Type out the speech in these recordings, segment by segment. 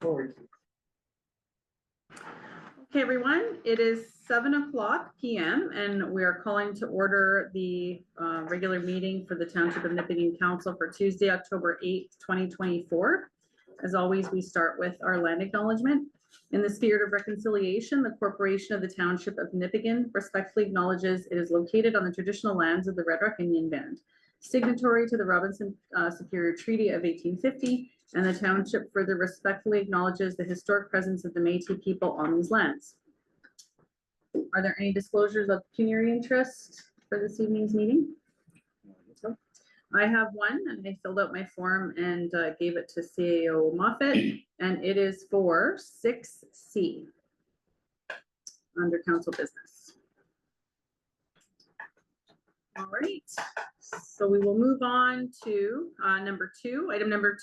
forward. Okay, everyone, it is 7:00 p.m. and we are calling to order the regular meeting for the Township of Nipissing Council for Tuesday, October 8th, 2024. As always, we start with our land acknowledgement. In the spirit of reconciliation, the Corporation of the Township of Nipissing respectfully acknowledges it is located on the traditional lands of the Red Rock Indian Band, signatory to the Robinson Superior Treaty of 1850, and the township further respectfully acknowledges the historic presence of the Métis people on these lands. Are there any disclosures of pecuniary interest for this evening's meeting? I have one, and I filled out my form and gave it to CAO Moffat, and it is for 6C under council business. All right, so we will move on to item number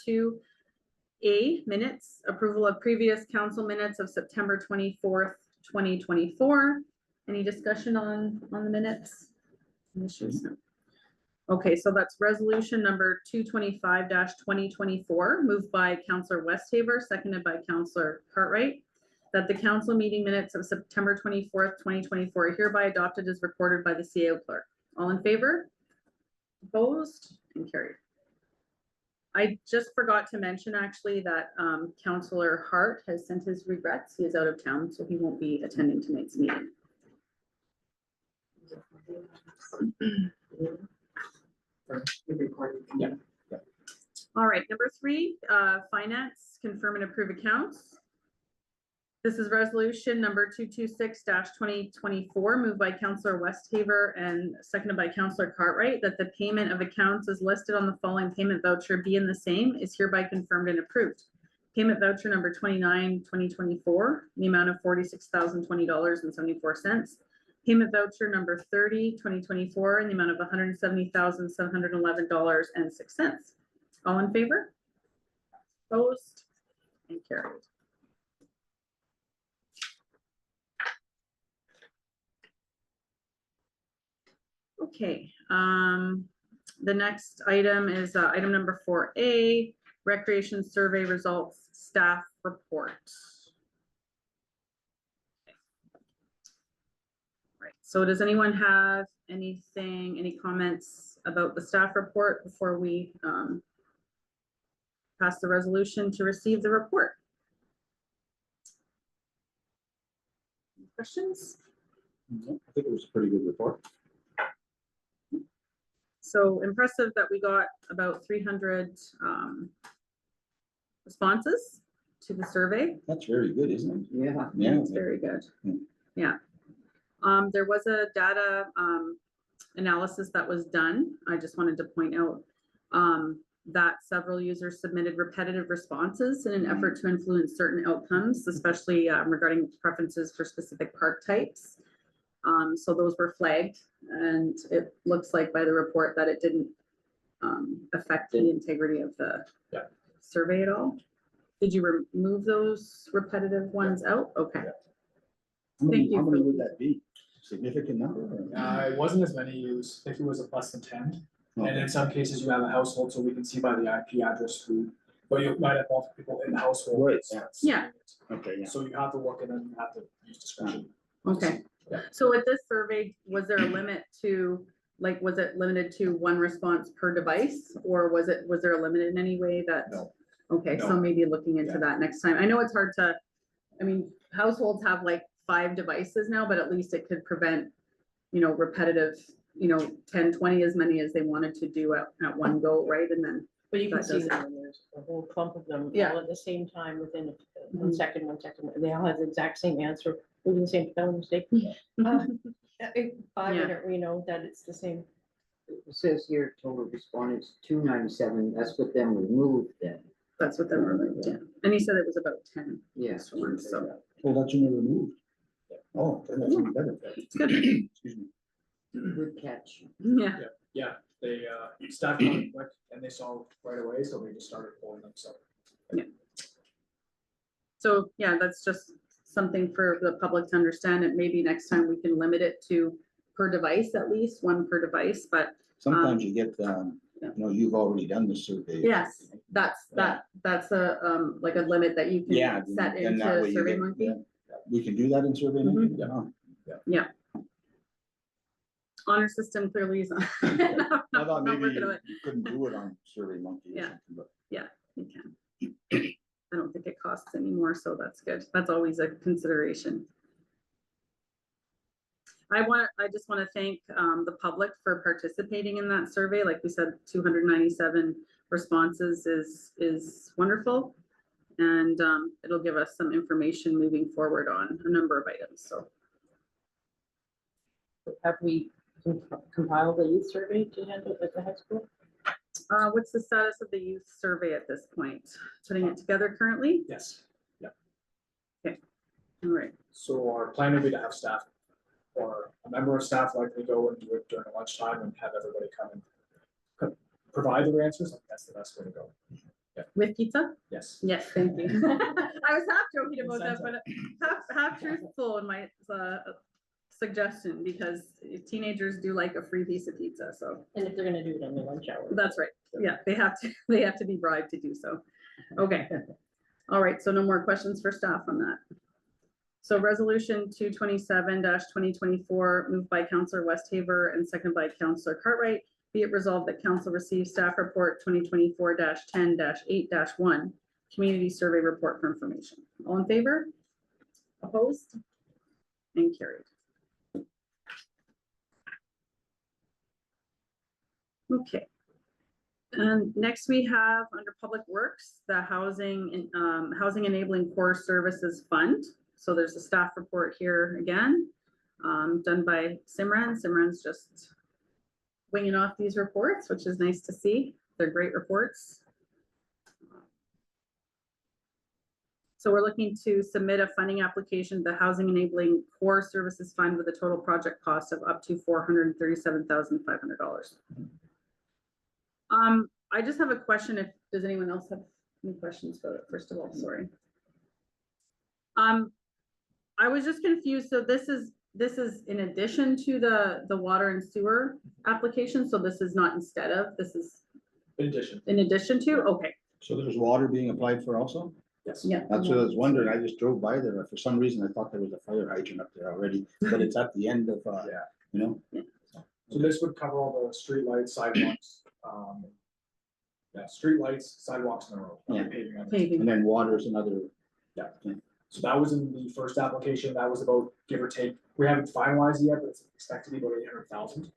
2A, minutes, approval of previous council minutes of September 24th, 2024. Any discussion on the minutes? Issues? No. Okay, so that's resolution number 225-2024, moved by Councillor Westhaver, seconded by Councillor Cartwright, that the council meeting minutes of September 24th, 2024 are hereby adopted as recorded by the CAO clerk. All in favor? Opposed? And carried. I just forgot to mention actually that Councillor Hart has sent his regrets. He is out of town, so he won't be attending tonight's meeting. Yeah. All right, number 3, finance, confirm and approve accounts. This is resolution number 226-2024, moved by Councillor Westhaver and seconded by Councillor Cartwright, that the payment of accounts as listed on the following payment voucher being the same is hereby confirmed and approved. Payment voucher number 29-2024, the amount of $46,020.74. Payment voucher number 30-2024 in the amount of $170,711.06. All in favor? Opposed? And carried. Okay, the next item is item number 4A, recreation survey results staff report. Right, so does anyone have any comments about the staff report before we pass the resolution to receive the report? Any questions? I think it was a pretty good report. So impressive that we got about 300 responses to the survey. That's very good, isn't it? Yeah. Yeah. It's very good. Yeah. There was a data analysis that was done. I just wanted to point out that several users submitted repetitive responses in an effort to influence certain outcomes, especially regarding preferences for specific park types. So those were flagged, and it looks like by the report that it didn't affect the integrity of the survey at all. Did you remove those repetitive ones out? Okay. Thank you. How many would that be? Significant number? It wasn't as many use. I think it was a plus than 10. Okay. And in some cases you have a household, so we can see by the IP address who, but you might have multiple people in the household. Right, yeah. Okay, yeah. So you have to look and then you have to use discretion. Okay. Yeah. So with this survey, was there a limit to, like, was it limited to one response per device, or was there a limit in any way that? No. Okay, so No. maybe looking into that next time. I know it's hard to, I mean, households have like 5 devices now, but at least it could prevent, repetitive, 10, 20, as many as they wanted to do at one go, right? And then. But you can That see does- them, there's a whole clump of them Yeah. all at the same time within Mhm. 1 second, 1 second. They all have the exact same answer, within the same spelling mistake. 5-minute, we know that it's the same. It says here total respondents 297, that's what them removed then. That's what they were like, yeah. And he said it was about 10. Yes. Ones, so Well, that's you never moved. Oh, that's even better. it's good. Excuse me. Good catch. Yeah. Yeah, they staff got it quick and they saw right away, so we just started pulling them. So yeah, that's just something for the public to understand, and maybe next time we can limit it to per device, at least 1 per device, but Sometimes you get No, you've already done the survey. Yes, that's a, like a limit that you Yeah. can set then that way into you get- SurveyMonkey. yeah. We can do that in Survey Mhm. Monkey? Yeah. Oh. Honor system clearly is. I thought not maybe working on you it. couldn't do it on Survey Monkey or Yeah. something, but. You can. I don't think it costs anymore, so that's good. That's always a consideration. I just want to thank the public for participating in that survey. Like we said, 297 responses is wonderful. And it'll give us some information moving forward on a number of items, so. Have we compiled a youth survey to handle at the high school? What's the status of the youth survey at this point? Putting it together currently? Yes. All right. So our plan would be to have staff or a member of staff likely go and do it during lunchtime and have everybody come and provide their answers. I think that's the best way to go. With pizza? Yes. Yes, thank you. I was half joking about that, but half truthful in my suggestion, because teenagers do like a free piece of pizza, so. And if they're gonna do it on the lunch hour. That's right. Yeah, they have to be bribed to do so. Okay. All right, so no more questions for staff on that. So resolution 227-2024, moved by Councillor Westhaver and seconded by Councillor Cartwright. Be it resolved that council receives staff report 2024-10-8-1, community survey report for information. All in favor? Opposed? And carried. Okay. And next we have under Public Works, the Housing Enabling Core Services Fund. So there's a staff report here again, done by Simran. Simran's just winging off these reports, which is nice to see. They're great reports. So we're looking to submit a funding application to the Housing Enabling Core Services Fund with a total project cost of up to $437,500. I just have a question. Does anyone else have any questions for it? First of all, sorry. I was just confused. So this is in addition to the water and sewer application. So this is not instead of, this is In addition, in addition to, okay. So there's water being applied for also? yes. Yeah. That's what I was wondering. I just drove by there. For some reason, I thought there was a fire hydrant up there already, but it's at the end of, Yeah. you know? So this would cover all the streetlights, sidewalks, streetlights, sidewalks in the road. Yeah. Paving. Paving. And then water is another. Yeah. So that was in the first application. That was about, give or take, we haven't finalized yet, but it's expected to be about 800,000.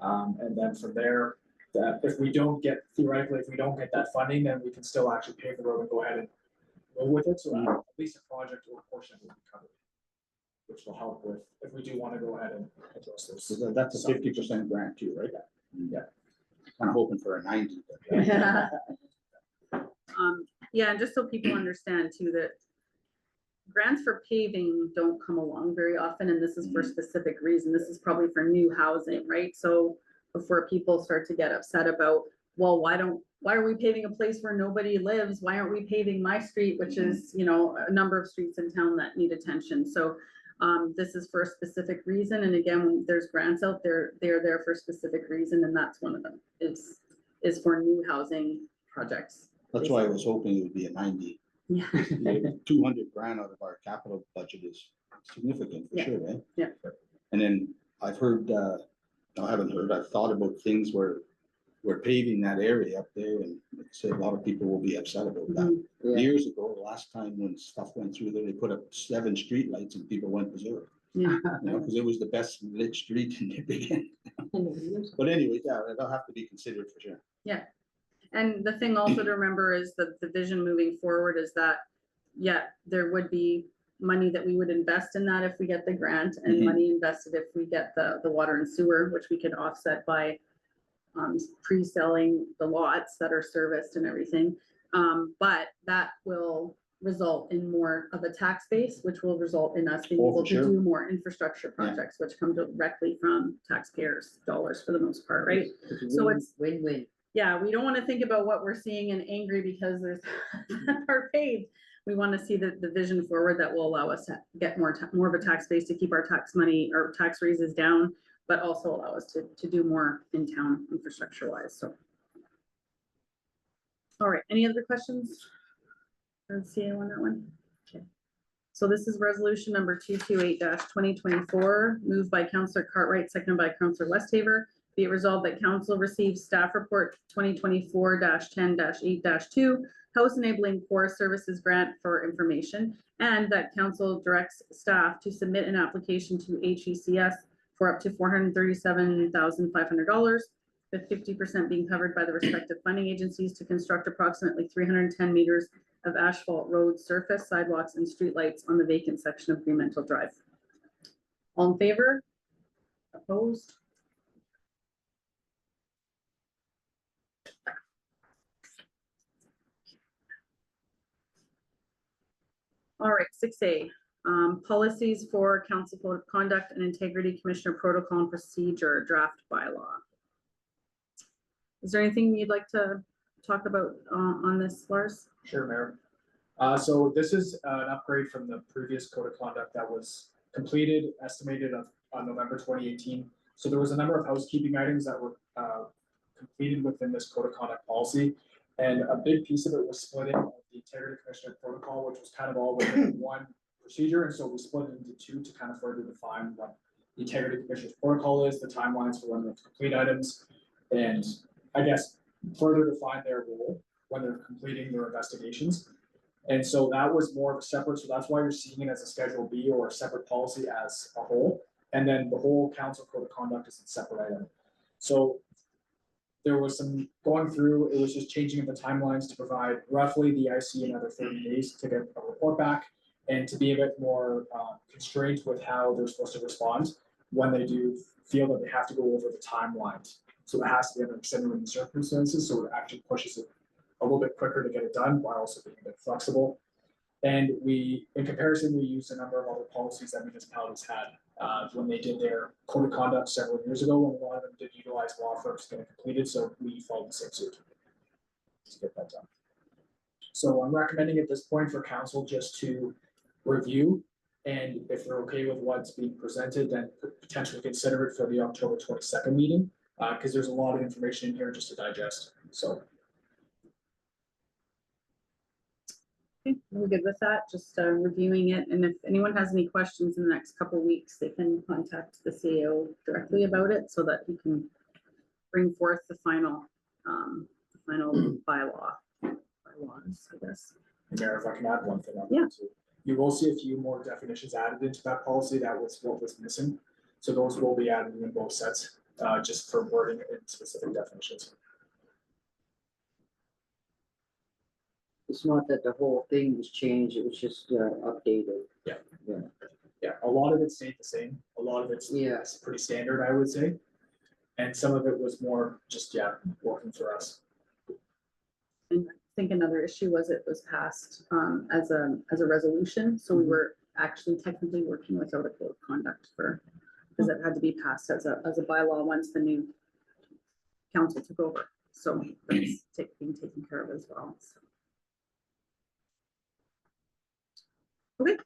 And then from there, that if we don't get, theoretically, if we don't get that funding, then we can still actually pave the road and go ahead and go with it. So at least a project or a portion will be covered, which will help with, if we do want to go ahead and address this. So that's a 50% grant too, right? Yeah. I'm hoping for a 90. but- Yeah, and just so people understand too, that grants for paving don't come along very often, and this is for a specific reason. This is probably for new housing, right? So before people start to get upset about, well, why are we paving a place where nobody lives? Why aren't we paving my street, which is, you know, a number of streets in town that need attention. So this is for a specific reason. And again, when there's grants out there, they're there for a specific reason, and that's one of them is for new housing projects. That's why I was hoping it would be a 90. Yeah. 200 grand out of our capital budget is significant for Yeah. sure, eh? Yeah. And then I've heard, I haven't heard, I've thought about things where we're paving that area up there, and like I say, a lot of people will be upset about that. Mhm. Yeah. Years ago, the last time when stuff went through there, they put up 7 streetlights and people went berserk. Yeah. You know, because it was the best lit street in the beginning. But anyway, yeah, that'll have to be considered for sure. Yeah. And the thing also to remember is that the vision moving forward is that, yeah, there would be money that we would invest in that if we get the grant, and Mhm. money invested if we get the water and sewer, which we could offset by pre-selling the lots that are serviced and everything. But that will result in more of a tax base, which will result in us being Oh, able for to sure. do more infrastructure projects, which come directly from taxpayers' dollars for the most part, right? So it's- Win-win. Yeah, we don't want to think about what we're seeing and angry because there's our paved. We want to see the vision forward that will allow us to get more of a tax base to keep our tax money or tax raises down, but also allow us to do more in town infrastructure wise. So All right, any other questions? Let's see on that one. Okay. So this is resolution number 228-2024, moved by Councillor Cartwright, seconded by Councillor Westhaver. Be it resolved that council receives staff report 2024-10-8-2, House Enabling Core Services Grant for information, and that council directs staff to submit an application to HECS for up to $437,500, with 50% being covered by the respective funding agencies to construct approximately 310 meters of asphalt road surface, sidewalks, and streetlights on the vacant section of Fremantle Drive. All in favor? Opposed? All right, 6A, policies for council code of conduct and integrity commissioner protocol and procedure draft bylaw. Is there anything you'd like to talk about on this, Lars? Sure, Mayor. So this is an upgrade from the previous code of conduct that was completed, estimated on November 2018. So there was a number of housekeeping items that were completed within this code of conduct policy. And a big piece of it was splitting of the integrity commissioner protocol, which was kind of all within one procedure. And so we split it into two to kind of further define what the integrity commissioner's protocol is, the timelines for when they complete items, and I guess further define their role when they're completing their investigations. And so that was more of a separate, so that's why you're seeing it as a Schedule B or a separate policy as a whole. And then the whole council code of conduct is a separate item. So there was some going through, it was just changing the timelines to provide roughly the IC another 30 days to get a report back and to be a bit more constrained with how they're supposed to respond when they do feel that they have to go over the timeline. So it has to be under extenuating circumstances, so it actually pushes it a little bit quicker to get it done while also being a bit flexible. And we, in comparison, we used a number of other policies that municipalities had when they did their code of conduct several years ago, and a lot of them did utilize law firms to get it completed, so we followed the same suit to get that done. So I'm recommending at this point for council just to review, and if they're okay with what's being presented, then potentially consider it for the October 22nd meeting, because there's a lot of information in here just to digest. So. Okay, we're good with that, just reviewing it, and if anyone has any questions in the next couple of weeks, they can contact the CEO directly about it so that he can bring forth the final bylaws, I guess. Mayor, if I can add one thing on Yeah. that too. You will see a few more definitions added into that policy. That was what was missing. So those will be added in both sets, just for wording and specific definitions. It's not that the whole thing was changed, it was just updated. Yeah, a lot of it stayed the same. A lot of it's pretty standard, I would say. And some of it was more just, working for us. And I think another issue was it was passed as a resolution, so we were actually technically working without a code of conduct because it had to be passed as a bylaw once the new council took over. So that's being taken care of as well. So. Okay.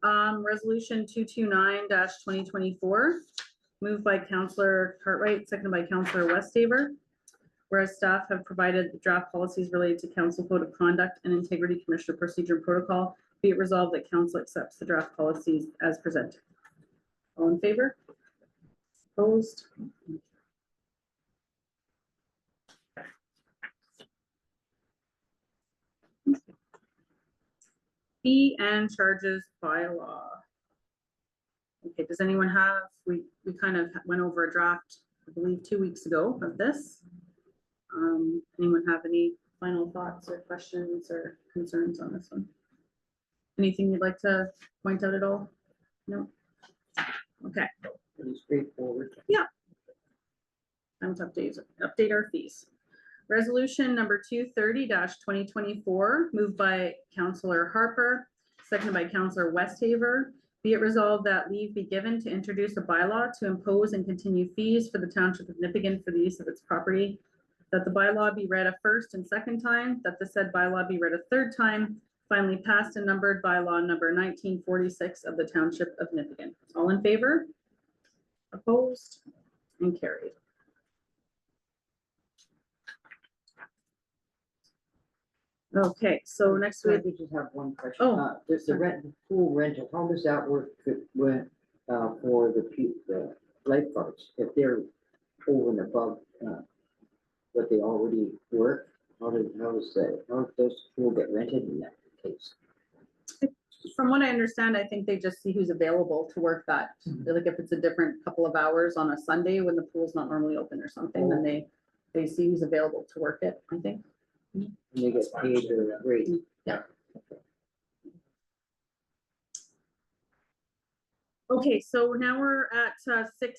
Resolution 229-2024, moved by Councillor Cartwright, seconded by Councillor Westhaver. Whereas staff have provided the draft policies related to council code of conduct and integrity commissioner procedure and protocol, be it resolved that council accepts the draft policies as presented. All in favor? Opposed? Fee and charges bylaw. Okay, does anyone have, we kind of went over a draft, I believe 2 weeks ago of this. Anyone have any final thoughts or questions or concerns on this one? Anything you'd like to point out at all? No? Okay. Pretty straightforward. Time to update our fees. Resolution number 230-2024, moved by Councillor Harper, seconded by Councillor Westhaver. Be it resolved that leave be given to introduce a bylaw to impose and continue fees for the Township of Nipigon for the use of its property. That the bylaw be read a first and second time, that the said bylaw be read a third time, finally passed and numbered bylaw number 1946 of the Township of Nipigon. All in favor? Opposed? And carried. Okay, so next So I week, could just have one question. Oh, There's the pool rental, how does that work for the lifeguards? If they're over and above, what they already work, how does those pool get rented in that case? from what I understand, I think they just see who's available to work that. Like if it's a different couple of hours on a Sunday when the pool's not normally open or something, then they see who's available to work it, I think. And they get paid their rate? Okay, so now we're at 6C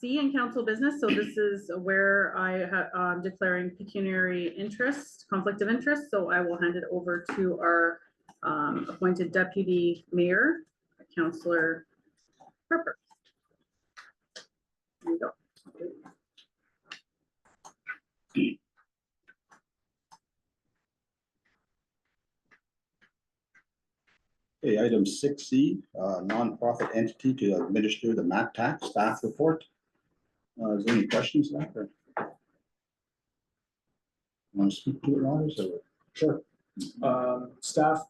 in council business. So this is where I'm declaring pecuniary interest, conflict of interest. So I will hand it over to our appointed deputy mayor, Councillor Harper. There you go. Okay, item 6C, nonprofit entity to administer the MAT tax staff report. Is there any questions on that? Or want to speak to it, Rogers, or? Sure. Staff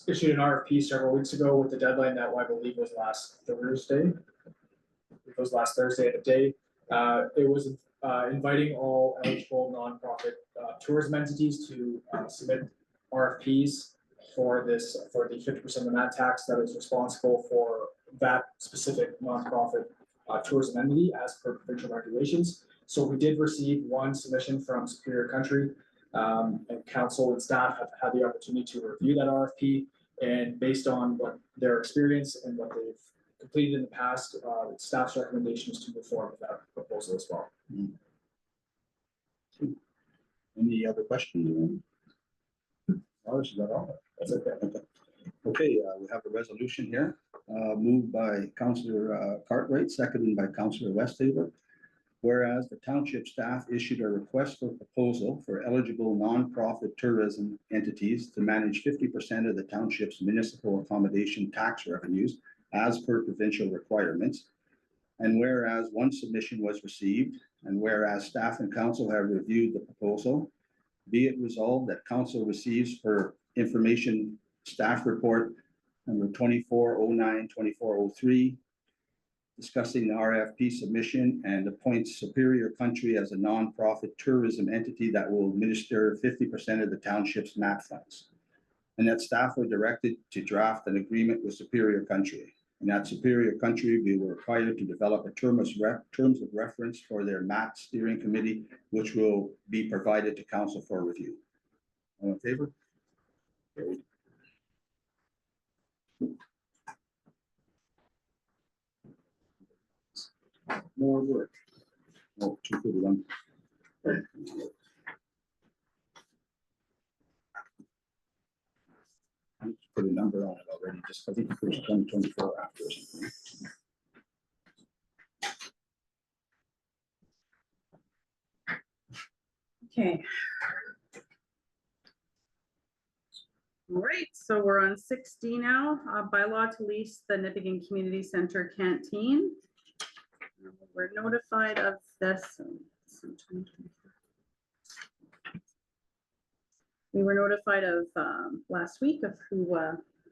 issued an RFP several weeks ago with the deadline that I believe was last Thursday. It was last Thursday at the day. It was inviting all eligible nonprofit tourism entities to submit RFPs for the 50% of the MAT tax that is responsible for that specific nonprofit tourism entity as per provincial regulations. So we did receive one submission from Superior Country, and council and staff have had the opportunity to review that RFP. And based on what their experience and what they've completed in the past, staff's recommendation is to move forward with that proposal as well. Any other questions? Rogers, is that all? That's okay. Okay, we have a resolution here, moved by Councillor Cartwright, seconded by Councillor Westhaver. Whereas the township staff issued a request for proposal for eligible nonprofit tourism entities to manage 50% of the township's municipal accommodation tax revenues as per provincial requirements. And whereas one submission was received, and whereas staff and council have reviewed the proposal, be it resolved that council receives for information staff report number 2409-2403, discussing the RFP submission, and appoints Superior Country as a nonprofit tourism entity that will administer 50% of the township's MAT funds. And that staff are directed to draft an agreement with Superior Country. And that Superior Country will be required to develop a terms of reference for their MAT steering committee, which will be provided to council for review. All in favor? Carried. More work. Oh, 231. I put a number on it already, just I think it was 2024 after or something. Okay. All right, so we're on 6D now, bylaw to lease the Nippigan Community Center canteen. We're notified of this. We were notified of last week of who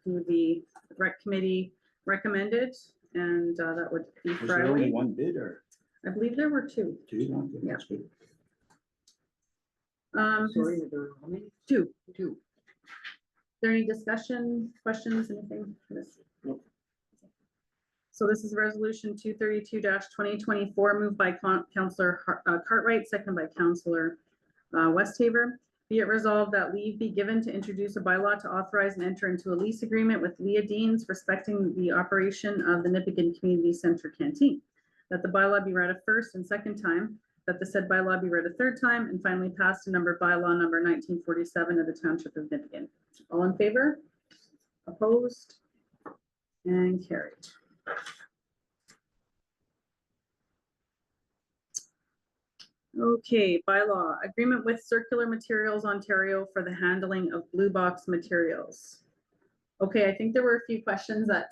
the rec committee recommended, and that would be Was there only Friday. one bid or I believe there were two. two? Okay, that's good. Sorry, there were how many? Two. Two. Is there any discussion, questions, anything for this? Nope. So this is resolution 232-2024, moved by Councillor Cartwright, second by Councillor Westhaver. Be it resolved that leave be given to introduce a bylaw to authorize and enter into a lease agreement with Leah Deans respecting the operation of the Nippigan Community Center canteen. That the bylaw be read a first and second time, that the said bylaw be read a third time, and finally passed to bylaw number 1947 of the Township of Nippigan. All in favor? Opposed? And carried. Okay, bylaw, agreement with Circular Materials Ontario for the handling of blue box materials. Okay, I think there were a few questions that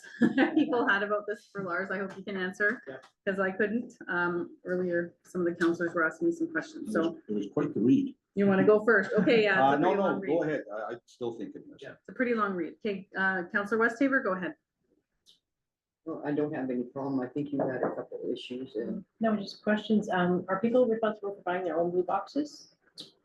people had about this for Lars. I hope you can answer, because I couldn't. Earlier, some of the councilors were asking me some questions, so. It was quite the read. You want to go first? Okay, yeah. It's a No, pretty long no, read. go ahead. I'm still thinking this. Yeah. It's a pretty long read. Okay, Counselor Westhaver, go ahead. Well, I don't have any problem. I think you had a couple of issues and No, just questions. Are people responsible for buying their own blue boxes?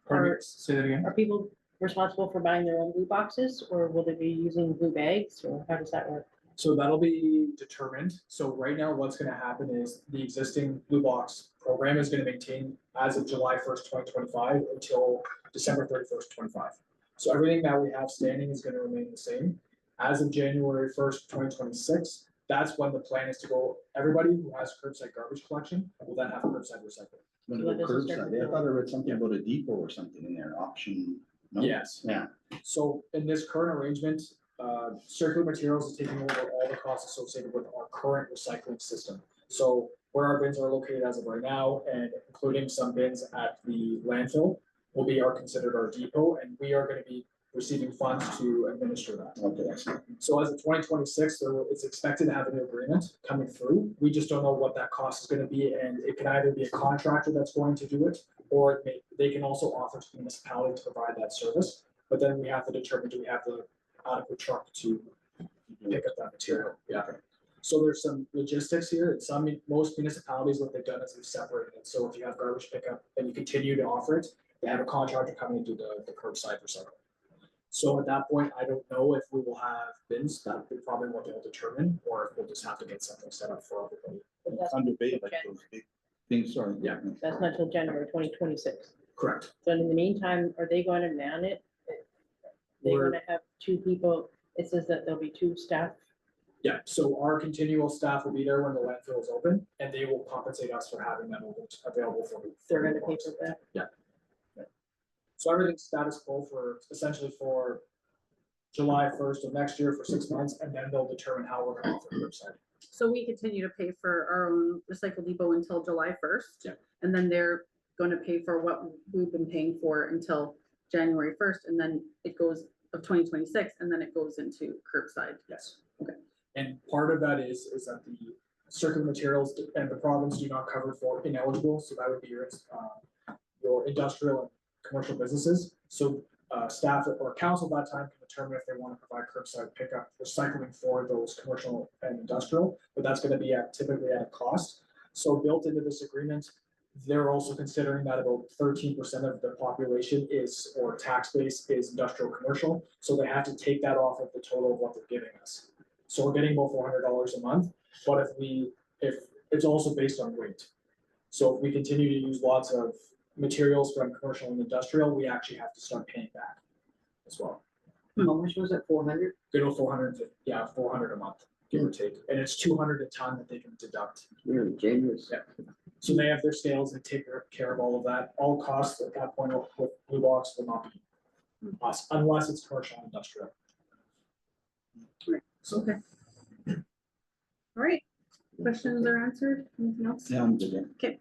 Pardon me, Or say that again? are people responsible for buying their own blue boxes, or will they be using blue bags, or how does that work? So that'll be determined. So right now, what's gonna happen is the existing Blue Box program is gonna maintain as of July 1st, 2025 until December 31st, 25. So everything that we have standing is gonna remain the same. As of January 1st, 2026, that's when the plan is to go, everybody who has curbside garbage collection will then have curbside recycling. When So you that go doesn't start curbside, I until- thought I read something about a depot or something in there, option. No? Yes. Yeah, So in this current arrangement, circular materials is taking over all the costs associated with our current recycling system. So where our bins are located as of right now, and including some bins at the landfill, will be considered our depot, and we are gonna be receiving funds to administer that. okay, I see. So as of 2026, it's expected to have a new agreement coming through. We just don't know what that cost is gonna be, and it can either be a contractor that's going to do it, or they can also offer to the municipality to provide that service. But then we have to determine, do we have the adequate truck to pick up that material? Yeah. So there's some logistics here. In most municipalities, what they've done is they've separated it. So if you have garbage pickup and you continue to offer it, they have a contractor come and do the curbside recycling. So at that point, I don't know if we will have bins, that we probably won't be able to determine, or if we'll just have to get something set up for everybody. But that's Under bay, like those big things, sorry. Yeah. That's not till January 2026. Correct. So in the meantime, are they going to man it? They're We're- gonna have two people, it says that there'll be two staff. Yeah, so our continual staff will be there when the landfill is open, and they will compensate us for having them available for. They're gonna pay for that. So everything's status quo for essentially for July 1st of next year for 6 months, and then they'll determine how we're gonna offer curbside. So we continue to pay for our own recycle depot until July 1st. Yeah. And then they're gonna pay for what we've been paying for until January 1st, and then it goes of 2026, and then it goes into curbside. Yes. Okay. And part of that is that the circular materials and the province do not cover for ineligible, so that would be your industrial and commercial businesses. So staff or council at that time can determine if they want to provide curbside pickup recycling for those commercial and industrial, but that's gonna be typically at a cost. So built into this agreement, they're also considering that about 13% of the population or tax base is industrial commercial, so they have to take that off of the total of what they're giving us. So we're getting about $400 a month, but if it's also based on weight. So if we continue to use lots of materials from commercial and industrial, we actually have to start paying back as well. how much was it? 400? Good old 450, yeah, 400 a month, give or take, and it's 200 a ton that they can deduct. Really generous. Yeah. So they have their scales, they take care of all of that. All costs at that point with Blue Box will not be us, unless it's commercial and industrial. So Okay. All right, questions are answered, anything else? Yeah, I'm good.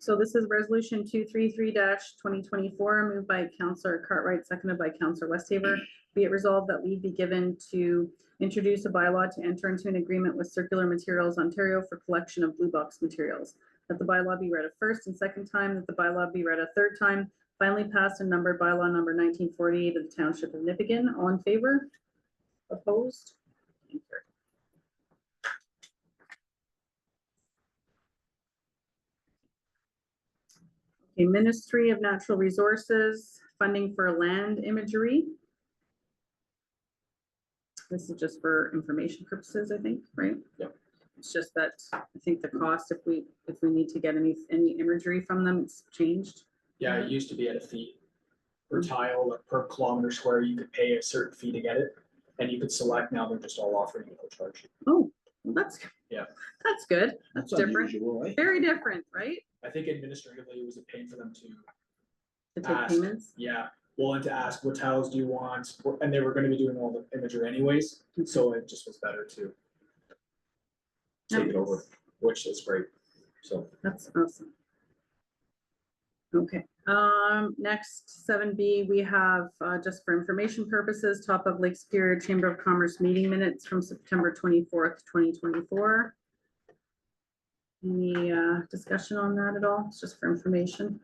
So this is resolution 233-2024, moved by Counselor Cartwright, seconded by Counselor Westhaver. Be it resolved that leave be given to introduce a bylaw to enter into an agreement with Circular Materials Ontario for collection of blue box materials. That the bylaw be read a first and second time, that the bylaw be read a third time, finally passed and numbered bylaw number 1948 of the Township of Nipigon. All in favor? Opposed? Thank you. Okay, Ministry of Natural Resources, funding for land imagery. This is just for information purposes, I think, right? Yep. It's just that I think the cost, if we need to get any imagery from them, it's changed. yeah, it used to be at a fee per tile, like per kilometer square, you could pay a certain fee to get it. And you could select, now they're just all offering you no charge. Oh, well, that's. Yeah. That's good. That's different. Unusual, eh? Very different, right? I think administratively it was a pain for them to, To take Ask. payments. yeah, willing to ask what tiles do you want, and they were gonna be doing all the imagery anyways, so it just was better to take it over, which is great, so. That's awesome. Okay, next 7B, we have, just for information purposes, top of Lake Superior Chamber of Commerce meeting minutes from September 24th, 2024. Any, discussion on that at all? It's just for information.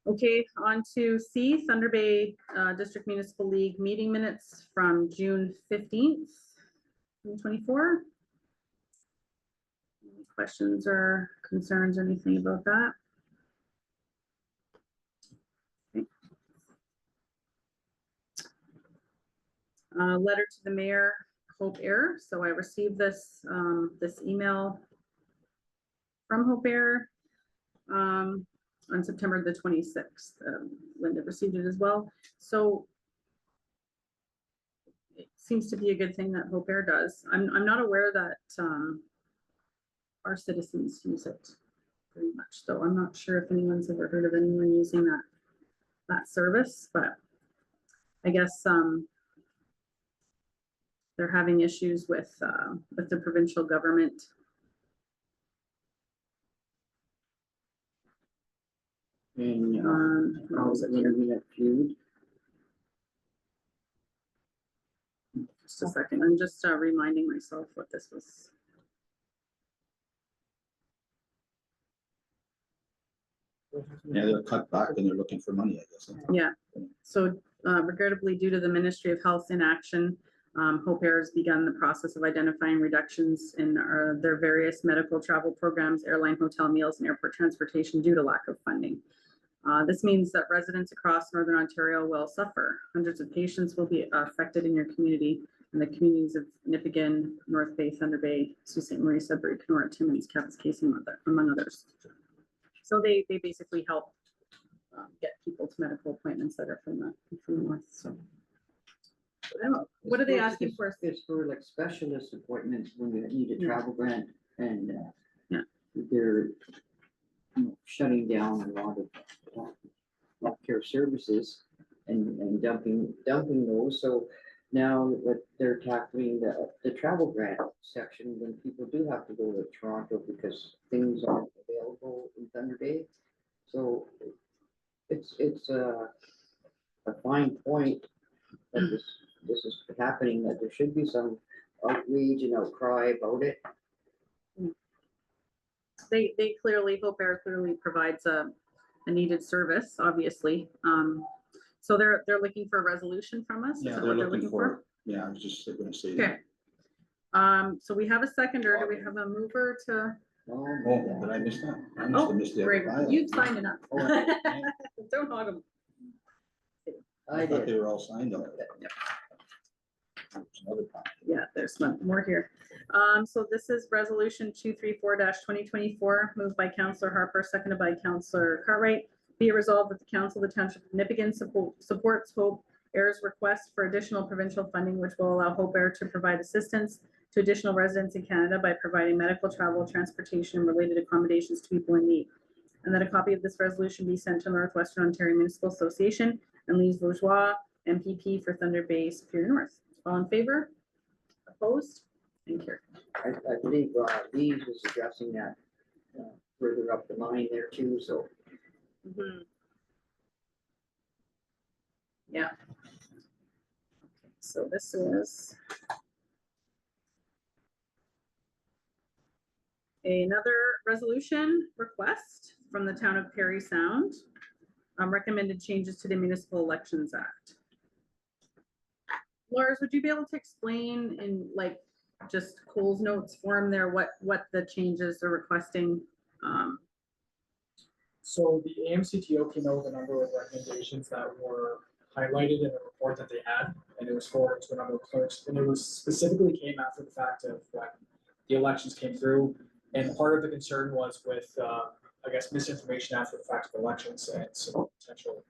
Okay, on to C, Thunder Bay District Municipal League meeting minutes from June 15th, 2024. Any questions or concerns, anything about that? Okay. Letter to the mayor, Hope Air. So I received this, this email from Hope Air on September the 26th. Linda received it as well. So it seems to be a good thing that Hope Air does. I'm not aware that our citizens use it very much, though. I'm not sure if anyone's ever heard of anyone using that service, but I guess they're having issues with the provincial government. And, What was it here? internet feud. Just a second. I'm just reminding myself what this was. Yeah, they're cut back and they're looking for money, I guess. Yeah, so regrettably, due to the Ministry of Health's inaction, Hope Air has begun the process of identifying reductions in their various medical travel programs, airline hotel meals, and airport transportation due to lack of funding. This means that residents across Northern Ontario will suffer. Hundreds of patients will be affected in your community, and the communities of Nipigon, North Bay, Thunder Bay, Sault Ste. Marie, Sudbury, Kenora, Timmins, Kapuskasing, among others. So they basically help get people to medical appointments that are from the north. So I don't know, what are they asking for? It's for like specialist appointments when you need a Yeah. travel grant and, Yeah. they're, shutting down a lot of healthcare services and dumping those. So now what they're tackling the travel grant section when people do have to go to Toronto because things aren't available in Thunder Bay. So it's a fine point that this is happening, that there should be some outrage and outcry about it. They clearly, Hope Air clearly provides a needed service, obviously. So they're looking for a resolution from us. Is Yeah, that they're what looking for, yeah, I was just gonna say Okay. that. So we have a seconder. Do we have a mover to? Oh, did I miss that? I must Oh, have missed the other great. file. You've signed enough. Oh, I Don't hog them. I thought they did. were all signed already. There's another copy. Yeah, there's more here. So this is resolution 234-2024, moved by Councillor Harper, seconded by Councillor Cartwright. Be it resolved that the Council of the Township of Nipigon supports Hope Air's request for additional provincial funding, which will allow Hope Air to provide assistance to additional residents in Canada by providing medical, travel, transportation, and related accommodations to people in need. And that a copy of this resolution be sent to Northwestern Ontario Municipal Association and Lise Bourgeois, MPP for Thunder Bay Superior North. All in favor? Opposed? And carried. I believe Lee's was addressing that further up the line there too, so. Yeah. So this is another resolution request from the town of Perry Sound. Recommended changes to the Municipal Elections Act. Lars, would you be able to explain in like just Cole's notes form there what the changes they're requesting? So the AMCTO came out with a number of recommendations that were highlighted in the report that they had, and it was forwarded to a number of clerks, and it was specifically came after the fact of when the elections came through, and part of the concern was with, I guess, misinformation after the fact of elections and some potential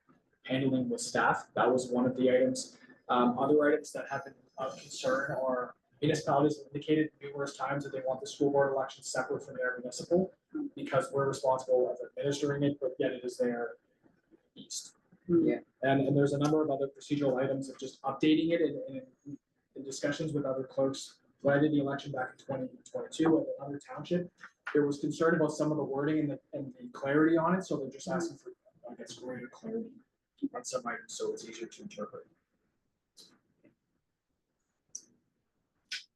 handling with staff. That was one of the items. Other items that have been of concern are municipalities have indicated numerous times that they want the school board election separate from their municipal because we're responsible of administering it, but yet it is their east. Yeah. And there's a number of other procedural items of just updating it in discussions with other clerks. When I did the election back in 2022 at another township, there was concern about some of the wording and the clarity on it, so they're just asking for, I guess, greater clarity on some items, so it's easier to interpret.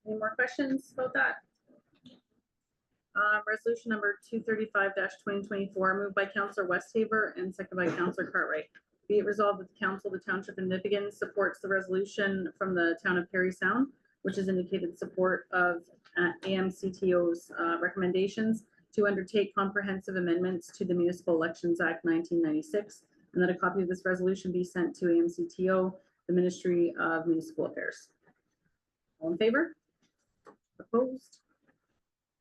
Any more questions about that? Resolution number 235-2024, moved by Counselor Westhaver and seconded by Counselor Cartwright. Be it resolved that the council of the township of Nipigon supports the resolution from the town of Perry Sound, which has indicated support of AMCTO's recommendations to undertake comprehensive amendments to the Municipal Elections Act 1996, and that a copy of this resolution be sent to AMCTO, the Ministry of Municipal Affairs. All in favor? Opposed?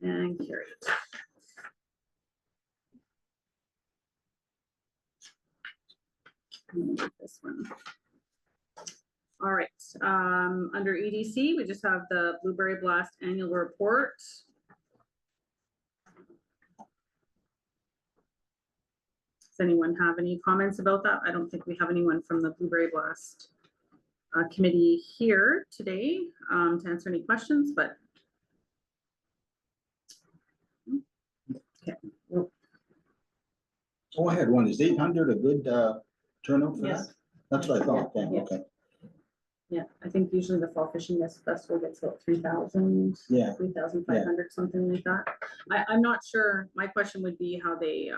And carried. This one. All right, under EDC, we just have the Blueberry Blast Annual Report. Does anyone have any comments about that? I don't think we have anyone from the Blueberry Blast committee here today to answer any questions, but okay. Oh, I had one. Is 800 a good turnout for that? Yes. That's what I thought. Yeah. Yeah, okay. Yeah, I think usually the Fall Fishing Festival gets about 3,000. Yeah. 3,500, something like that. I'm not sure. My question would be how they,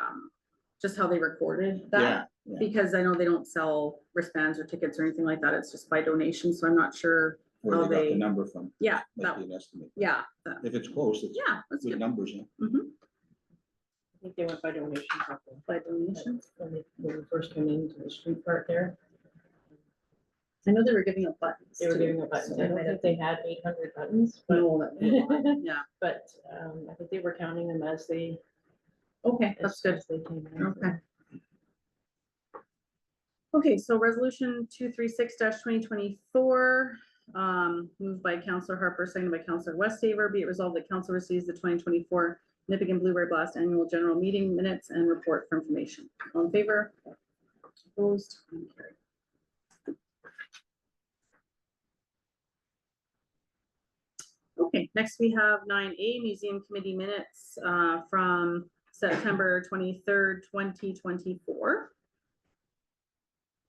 just how they recorded that. Yeah, yeah. Because I know they don't sell wristbands or tickets or anything like that. It's just by donation, so I'm not sure. Where how they got the they- number from. Yeah, Might that, be an estimate. yeah, If it's close, it's yeah, that's good good. numbers, yeah. Mhm. I think they went by donations. By donations. When we first came into the street part there, I know they were giving up buttons. they were too, giving a button. so I they don't might think have- they had 800 buttons, but, No, that- yeah, but I think they were counting them as they, okay, that's good. as they came in. Okay. Okay, so resolution 236-2024, moved by Counselor Harper, seconded by Counselor Westhaver. Be it resolved that council receives the 2024 Nipigon Blueberry Blast Annual General Meeting Minutes and Report for information. All in favor? Opposed? And carried. Okay, next we have 9A, Museum Committee Minutes from September 23rd, 2024.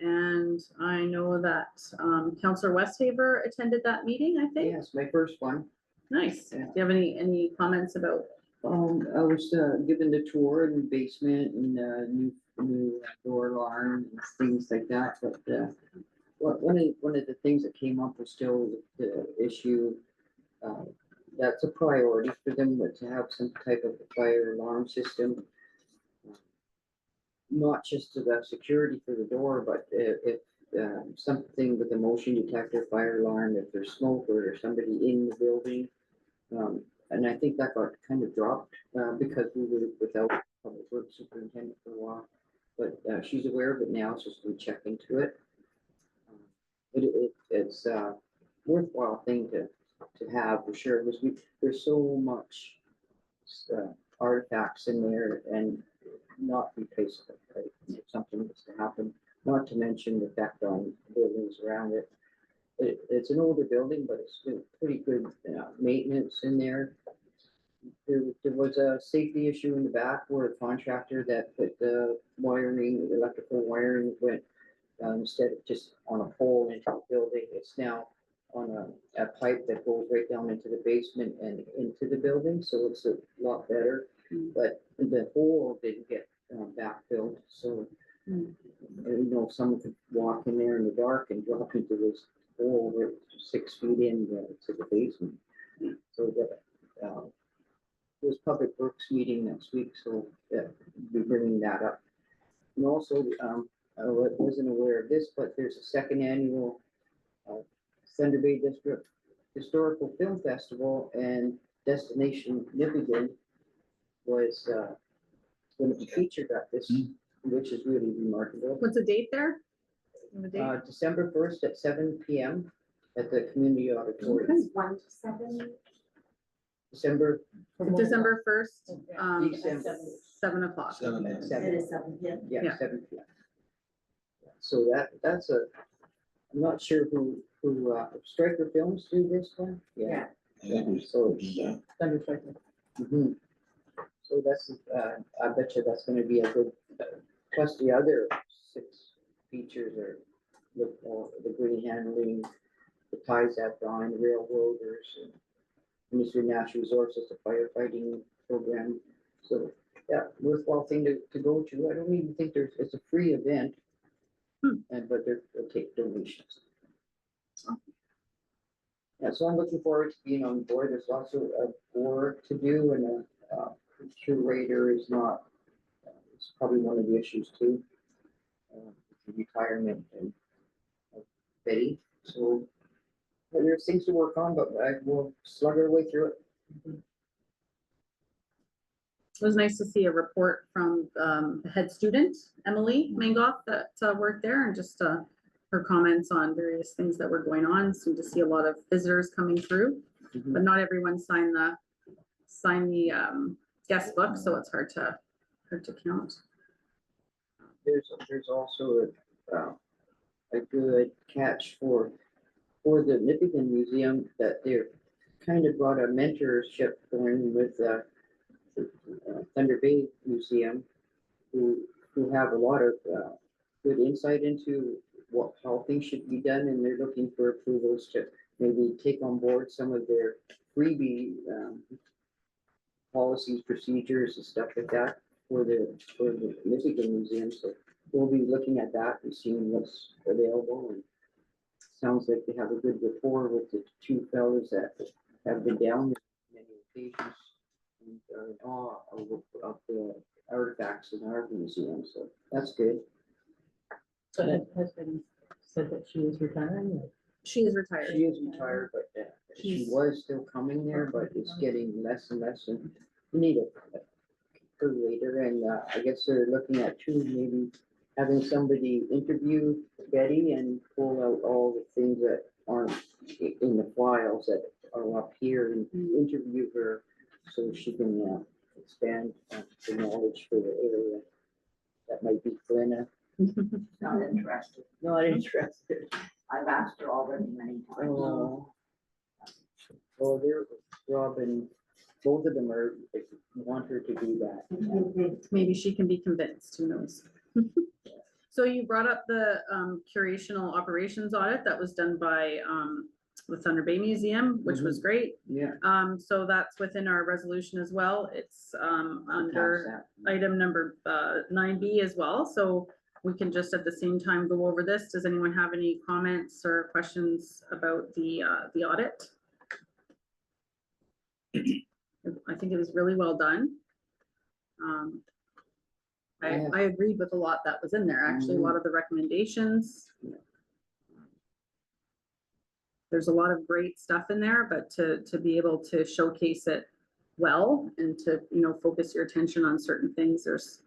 And I know that Counselor Westhaver attended that meeting, I think. Yes, my first one. Nice. Do Yeah. you have any comments about? I was given the tour in the basement and new door alarm and things like that, but one of the things that came up was still the issue. That's a priority for them, but to have some type of fire alarm system. Not just to the security for the door, but if something with a motion detector, fire alarm, if there's smoke or there's somebody in the building. And I think that got kind of dropped because we were without public works superintendent for a while. But she's aware of it now, so we check into it. But it's a worthwhile thing to have for sure, because there's so much artifacts in there and not replaceable, right? If something was to happen, not to mention the effect on buildings around it. It's an older building, but it's still pretty good maintenance in there. There was a safety issue in the back where a contractor that put the wiring, electrical wiring went instead of just on a pole into the building, it's now on a pipe that goes right down into the basement and into the building, so it's a lot better. But the hole didn't get backfilled, so you know, someone could walk in there in the dark and drop into this hole right 6 feet in to the basement. So that there's public works meeting next week, so we'll be bringing that up. And also, I wasn't aware of this, but there's a second annual Thunder Bay District Historical Film Festival, and Destination Nipigon was going to be featured at this, which is really remarkable. What's the date there? The date? December 1st at 7 p.m. at the community auditorium. 1 to 7. December December 1st, December. 7 o'clock. 7 at It 7. is 7, yeah. Yeah, Yeah. 7 p.m. So that's I'm not sure who Striker Films do this one. Yeah. So it's, Thunder Striker. mhm. So that's, I bet you that's gonna be a good, plus the other 6 features are the green handling, the ties at dawn, railroaders, and Ministry of Natural Resources, the firefighting program. So, yeah, worthwhile thing to go to. I don't even think it's a free event. And, but they'll take donations. Yeah, so I'm looking forward to being on board. There's also a work to do, and a curator is not, it's probably one of the issues too. Retirement and Betty, so there's things to work on, but I will slug our way through it. It was nice to see a report from the head student, Emily Mangoff, that worked there, and just her comments on various things that were going on. Seemed to see a lot of visitors coming through, but not everyone signed the guest book, so it's hard to count. There's also a good catch for the Nipigon Museum, that they're kind of brought a mentorship going with Thunder Bay Museum, who have a lot of good insight into how things should be done, and they're looking for approvals to maybe take on board some of their freebie policies, procedures, and stuff like that for the Nipigon Museum. So we'll be looking at that and seeing what's available, and sounds like they have a good rapport with the two fellows that have been down many occasions and are in awe of the artifacts in our museum, so that's good. But it has been said that she is retiring. She is retired. She is retired, but she was still coming there, but it's getting less and less, and we need a curator, and I guess they're looking at maybe having somebody interview Betty and pull out all the things that aren't in the files that are up here, and interview her so she can expand the knowledge for the area. That might be Glenna. Not interested. Not interested. I've asked her already many times. Oh. Well, they're, Rob and both of them want her to do that. Maybe she can be convinced, who knows? So you brought up the curational operations audit that was done by the Thunder Bay Museum, which was great. Yeah. So that's within our resolution as well. It's under item number 9B as well. So we can just at the same time go over this. Does anyone have any comments or questions about the audit? I think it was really well done. I agreed with a lot that was in there, actually, a lot of the recommendations. There's a lot of great stuff in there, but to be able to showcase it well and to, focus your attention on certain things, there's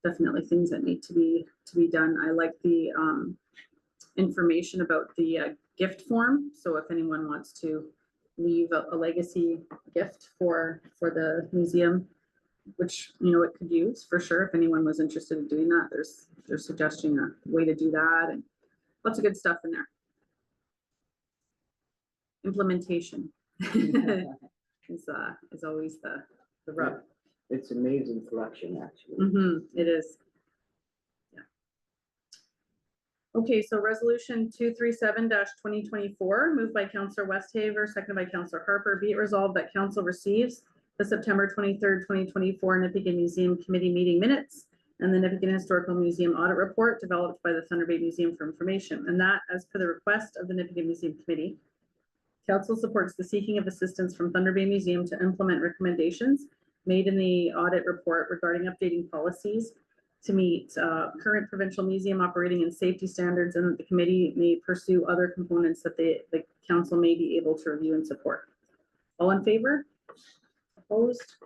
definitely things that need to be done. I like the information about the gift form. So if anyone wants to leave a legacy gift for the museum, which it could use for sure, if anyone was interested in doing that, they're suggesting a way to do that, and lots of good stuff in there. Implementation is always the rub. It's amazing collection, actually. It is. Yeah. Okay, so resolution 237-2024, moved by Councillor Westhaver, seconded by Councillor Harper. Be it resolved that council receives the September 23rd, 2024 Nipigon Museum Committee meeting minutes and the Nipigon Historical Museum audit report developed by the Thunder Bay Museum for information, and that, as per the request of the Nipigon Museum Committee, council supports the seeking of assistance from Thunder Bay Museum to implement recommendations made in the audit report regarding updating policies to meet current provincial museum operating and safety standards, and that the committee may pursue other components that the council may be able to review and support. All in favor? Opposed?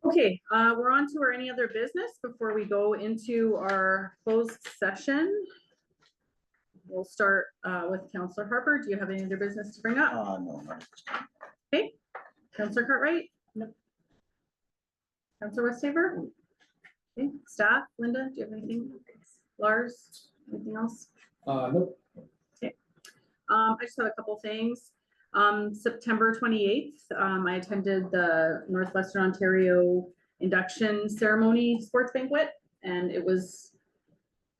Okay, we're on to our any other business before we go into our closed session. We'll start with Councillor Harper. Do you have any other business to bring up? No. Okay, Councillor Cartwright? No. Councillor Westhaver? Okay, staff, Linda, do you have anything? Lars, anything else? Nope. Okay, I just have a couple things. September 28th, I attended the Northwestern Ontario induction ceremony sports banquet, and it was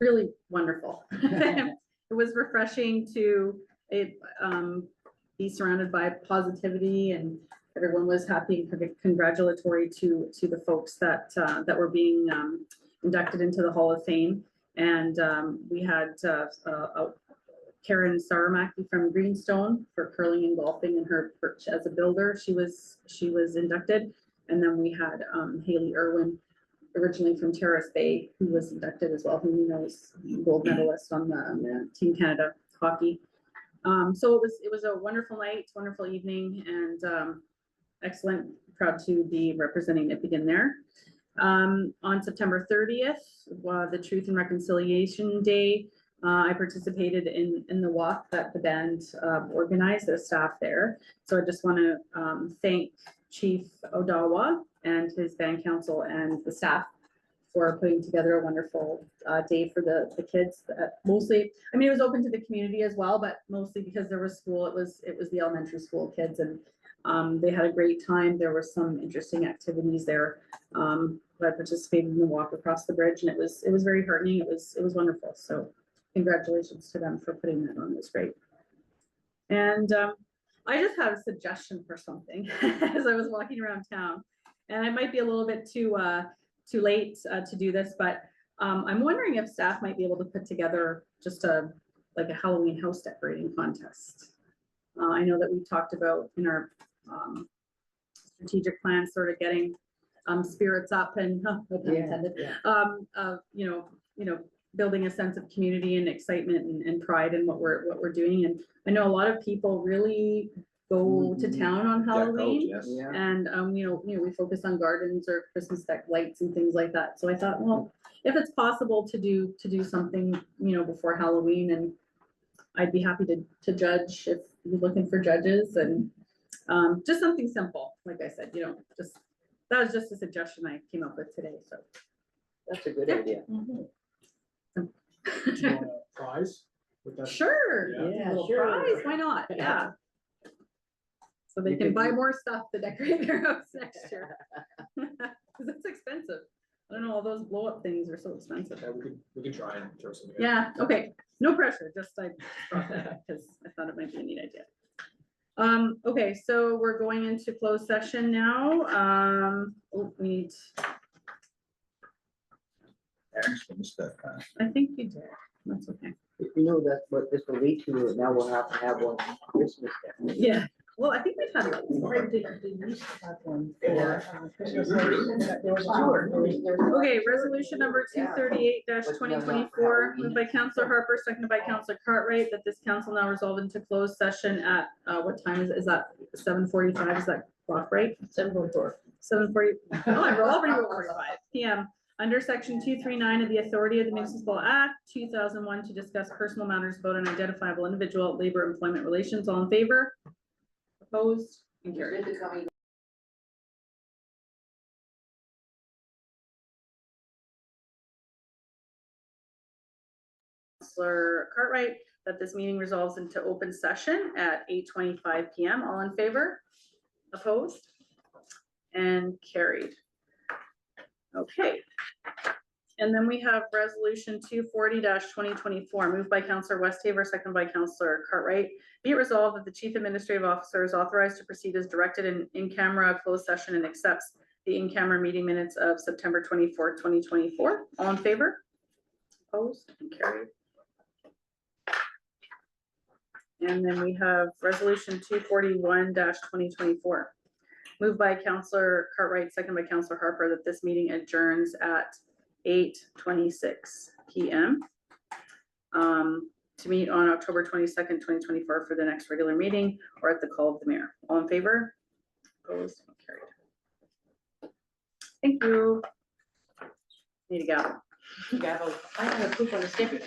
really wonderful. It was refreshing to be surrounded by positivity, and everyone was happy and congratulatory to the folks that were being inducted into the Hall of Fame. And we had Karen Saramaki from Greenstone for curling and golfing and her perch as a builder. She was inducted. And then we had Haley Irwin, originally from Terrace Bay, who was inducted as well, who you know is gold medalist on the Team Canada hockey. So it was a wonderful night, wonderful evening, and excellent. Proud to be representing Nippigan there. On September 30th, the Truth and Reconciliation Day, I participated in the walk that the band organized, the staff there. So I just want to thank Chief Odawa and his band council and the staff for putting together a wonderful day for the kids. Mostly, I mean, it was open to the community as well, but mostly because there was school, it was the elementary school kids, and they had a great time. There were some interesting activities there. I participated in the walk across the bridge, and it was very heartening. It was wonderful. So congratulations to them for putting that on. It was great. And I just had a suggestion for something as I was walking around town, and I might be a little bit too late to do this, but I'm wondering if staff might be able to put together just like a Halloween house decorating contest. I know that we talked about in our strategic plan, sort of getting spirits up and no pun intended, you know, building a sense of community and excitement and pride in what we're doing. And I know a lot of people really go to town on Halloween. Yes. Yeah. And you know, we focus on gardens or Christmas deck lights and things like that. So I thought, well, if it's possible to do something, you know, before Halloween, and I'd be happy to judge if you're looking for judges, and just something simple. Like I said, you know, that was just a suggestion I came up with today. So That's a good Yeah. idea. Do you want a prize? With that? sure, Yeah. a Yeah, little sure. prize, why not? Yeah. So they You can could buy do- more stuff to decorate their house next year. Cause it's expensive. I don't know, all those blow up things are so expensive. Yeah, we could try and throw something. in. Yeah, okay, no pressure, just I brought that up because I thought it might be a neat idea. Okay, so we're going into closed session now. We need, I think you did, that's okay. You know, that's what this will lead to. Now we'll have to have one Christmas day. Yeah, well, I think we've had like Or did we used to have one for Christmas lights? There was two. Okay, resolution number 238-2024, moved by Councillor Harper, seconded by Councillor Cartwright, that this council now resolve into closed session at, what time is that? 7:45, is that clock right? 7:04. 7:40, oh, I already wrote 45 PM, under section 239 of the Authority of the Municipal Act 2001 to discuss personal matters about an identifiable individual, labor employment relations. All in favor? Opposed? And carried. Councillor Cartwright, that this meeting resolves into open session at 8:25 PM. All in favor? Opposed? And carried. Okay. And then we have resolution 240-2024, moved by Councillor Westhaver, seconded by Councillor Cartwright. Be it resolved that the Chief Administrative Officer is authorized to proceed as directed in camera closed session and accepts the in-camera meeting minutes of September 24th, 2024. All in favor? Opposed? And carried. And then we have resolution 241-2024. Moved by Councillor Cartwright, second by Councillor Harper, that this meeting adjourns at 8:26 PM. To meet on October 22nd, 2024 for the next regular meeting or at the call of the mayor. All in favor? Opposed? And carried. Thank you. Need a gavel. Gavel. I have a poop on the sticker.